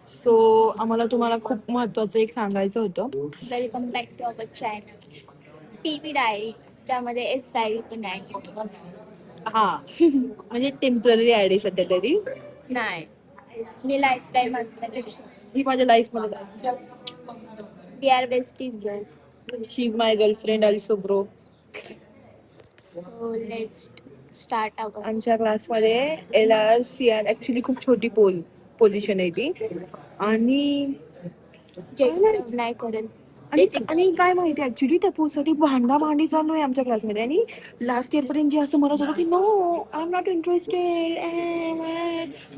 So आम्हाला तुम्हाला खूप महत्वाचं एक सांगायचं होतं. Welcome back to our channel PV diaries, ज्यामध्ये एस डायरी पण आहे. हा म्हणजे टेम्पररी ऍड आहे सध्या तरी. नाही, मी लाईफ टाईम असते. ही माझ्या लाईफ मध्ये we are besties bro. She is my girlfriend also bro. So let's start our. आमच्या क्लासमध्ये LRCR ऍक्च्युली खूप छोटी पोझिशन आहे ती. आणि जे डिझर्व नाही करत. आणि काय माहिती ऍक्च्युली त्या पोस्टसाठी भांडी चालू आहे आमच्या क्लासमध्ये. आणि लास्ट इयर पर्यंत जे असं म्हणत होतं की no I am not interested,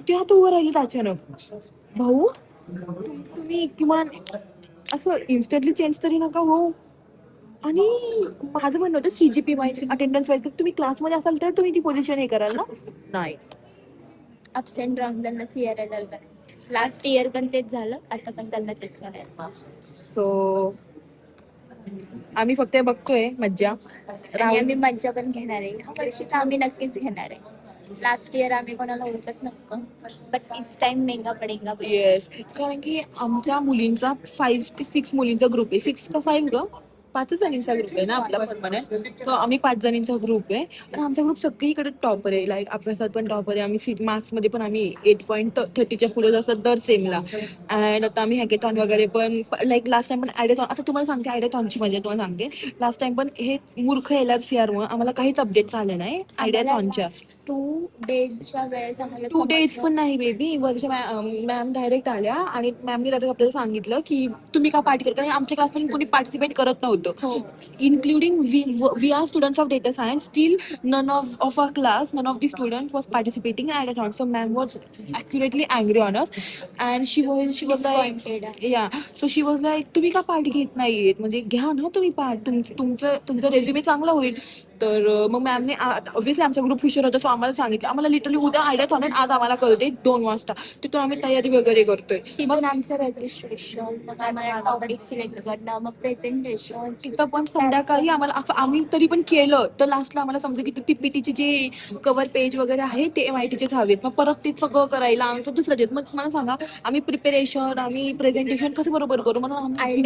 ते आता उभं राहिलेत अचानक. भाऊ तुम्ही किमान असं इन्स्टंटली चेंज तरी नका हो. आणि माझं म्हणणं होतं CGP वाईज, अटेंडन्स वाईज तुम्ही क्लासमध्ये असाल तर तुम्ही ती पोझिशन हे कराल ना. नाही, अब्सेंट राहून त्यांना CRL करायचं. लास्ट इयर पण तेच झालं, आता पण त्यांना तेच करायचं. सो आम्ही फक्त बघतोय मज्जा. आणि आम्ही मज्जा पण घेणार आहे. ह्या वर्षी तर आम्ही नक्कीच घेणार आहे. लास्ट इयर आम्ही कोणाला ओळखत नव्हतं, बट इट्स टाइम मेगा पडेगा. येस, कारण की आमच्या मुलींचा 5 ते 6 मुलींचा ग्रुप आहे. 6 का 5 ग? 5 जणींचा ग्रुप आहे ना आपला परमनंट. तर आम्ही 5 जणींचा ग्रुप आहे. आणि आमचा ग्रुप सगळीकडे टॉपर आहे. लाईक अभ्यासात पण टॉपर आहे. आम्ही मार्क्स मध्ये पण आम्ही 8.30च्या पुढे जसं दर सेमला. अँड आता आम्ही हॅकेथॉन वगैरे पण लाईक लास्ट टाइम पण ॲडेथॉन. आता तुम्हाला सांगते ॲडेथॉनची मजा तुम्हाला सांगते. लास्ट टाइम पण हे मूर्ख LRCR मुळे आम्हाला काहीच अपडेट्स आले नाही ॲडेथॉनच्या. 2 डेजच्या वेळेस आम्हाला 2 डेज पण नाही बेबी. वर्ष मॅम डायरेक्ट आल्या आणि मॅमनी डायरेक्ट आपल्याला सांगितलं की तुम्ही का पार्टी करता. आमच्या क्लासमध्ये कोणी पार्टिसिपेट करत नव्हतं, including we are students of data science. Still none of our class, none of the student was participating at a thought. So ma'am was accurately angry on us. And she was like yeah so she was like तुम्ही का part घेत नाहीयेत, म्हणजे घ्या ना तुम्ही part, तुमचं resume चांगला होईल. तर मग मॅमने ऑब्व्हियसली आमचा ग्रुप हुशार होता, सो आम्हाला सांगितलं. आम्हाला लिटरली उद्या आयडिया आणि आज आम्हाला कळते 2 वाजता. तिथून आम्ही तयारी वगैरे करतोय. मग आमचं रजिस्ट्रेशन, मग आम्हाला टॉपिक सिलेक्ट करणं, मग प्रेझेंटेशन. तिथं पण संध्याकाळी आम्ही तरी पण केलं तर लास्टला आम्हाला समजा की PPTचे जे कव्हर पेज वगैरे आहे ते MITचेच हवेत. मग परत ते सगळं करायला आमचं दुसरं देत. मग मला सांगा आम्ही प्रिपरेशन, आम्ही प्रेझेंटेशन कसं बरोबर करू. म्हणून आम्ही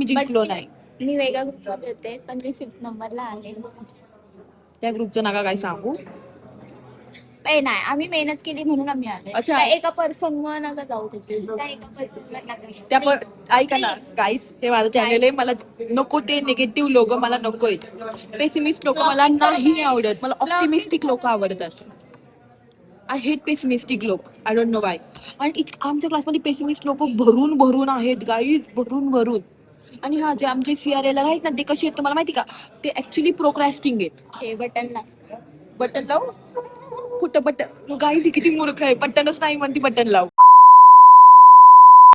जिंकलो नाही. मी वेगळ्या ग्रुपमध्ये होते, पण मी 5th नंबरला आले. त्या ग्रुपचं नका काय सांगू. नाही, आम्ही मेहनत केली म्हणून आम्ही आले. अच्छा, एका पर्सन मुळे नका जाऊ त्या ऐका ना गाईस, हे माझं चॅनल आहे. मला नको ते निगेटिव्ह लोक, मला नकोय. पेसिमिस्ट लोक मला नाही आवडत. मला ऑप्टिमिस्टिक लोक आवडतात. आय हेट पेसिमिस्टिक लोक. I don't know Y. आणि आमच्या क्लासमध्ये पेसिमिस्ट लोक भरून आहेत गाईज, भरून. आणि हा जे आमचे CRL आहेत ना, ते कसे आहेत तुम्हाला माहिती का, ते ऍक्च्युली प्रोक्रॅस्टिंग आहेत. हे बटन लाव कुठं बटन गाई, ती किती मूर्ख आहे. बटनच नाही म्हणती बटन लाव.